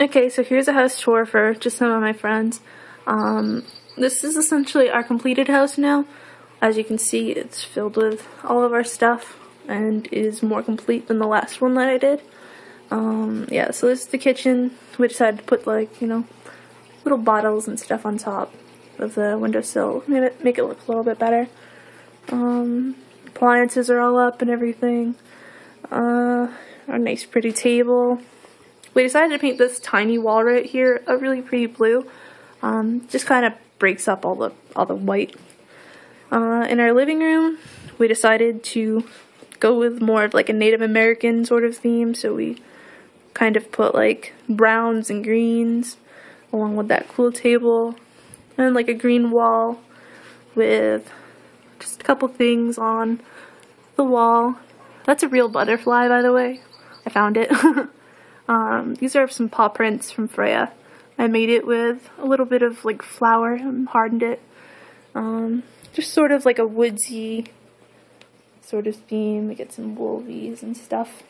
Okay, so here's a house tour for just some of my friends. This is essentially our completed house now. As you can see, it's filled with all of our stuff and is more complete than the last one that I did. Yeah, so this is the kitchen. We decided to put, like, you know, little bottles and stuff on top of the windowsill. Make it look a little bit better. Appliances are all up and everything. Our nice pretty table. We decided to paint this tiny wall right here a really pretty blue. Just kind of breaks up all the white. In our living room, we decided to go with more of like a Native American sort of theme, so we kind of put like browns and greens along with that cool table, and like a green wall with just a couple things on the wall. That's a real butterfly, by the way. I found it. These are some paw prints from Freya. I made it with a little bit of like flour and hardened it. Just sort of like a woodsy sort of theme. We get some wolvies and stuff.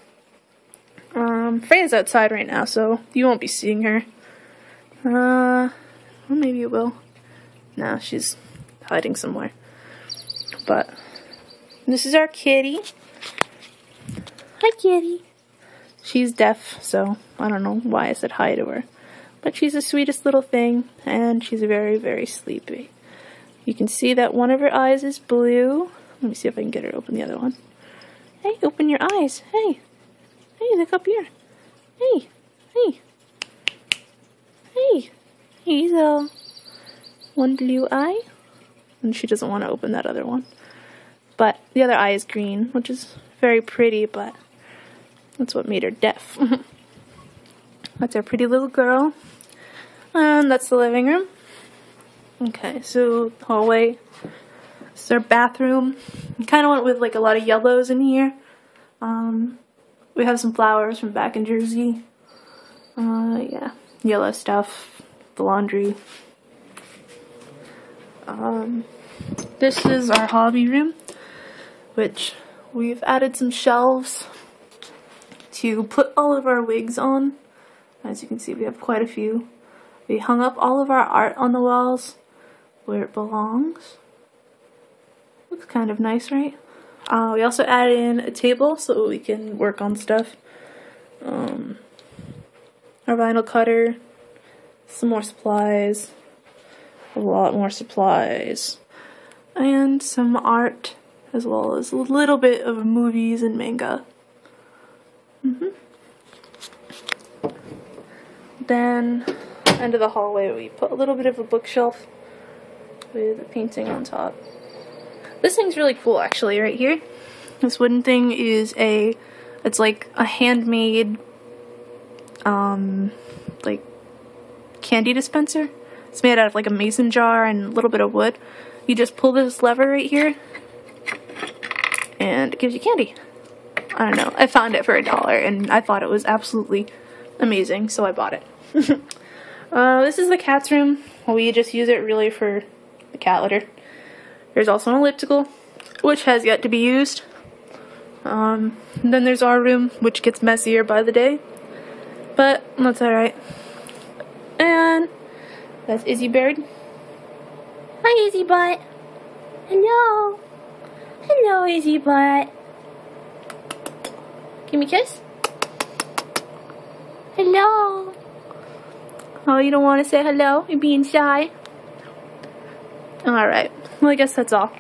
Freya's outside right now, so you won't be seeing her. Well, maybe you will. No, she's hiding somewhere. But this is our kitty. Hi, kitty. She's deaf, so I don't know why I said hi to her. But she's the sweetest little thing, and she's very, very sleepy. You can see that one of her eyes is blue. Let me see if I can get her to open the other one. Hey, open your eyes. Hey. Hey, look up here. Hey. Hey. Hey. Hazel. One blue eye. And she doesn't want to open that other one. But the other eye is green, which is very pretty, but that's what made her deaf. That's our pretty little girl. And that's the living room. Okay, so the hallway. This is our bathroom. We kind of went with like a lot of yellows in here. We have some flowers from back in Jersey. Yeah, yellow stuff. The laundry. This is our hobby room, which we've added some shelves to put all of our wigs on. As you can see, we have quite a few. We hung up all of our art on the walls where it belongs. Looks kind of nice, right? We also added in a table so we can work on stuff. Our vinyl cutter, some more supplies, a lot more supplies, and some art, as well as a little bit of movies and manga. Then, end of the hallway, we put a little bit of a bookshelf with a painting on top. This thing's really cool, actually, right here. This wooden thing is it's like a handmade, like, candy dispenser. It's made out of like a mason jar and a little bit of wood. You just pull this lever right here, and it gives you candy. I don't know. I found it for $1, and I thought it was absolutely amazing, so I bought it. This is the cat's room. We just use it really for the cat litter. There's also an elliptical, which has yet to be used. And then there's our room, which gets messier by the day, but that's alright. And that's Izzy Bird. Hi, Izzy Butt. Hello. Hello, Izzy Butt. Give me a kiss. Hello. Oh, you don't want to say hello? You're being shy? Alright. Well, I guess that's all.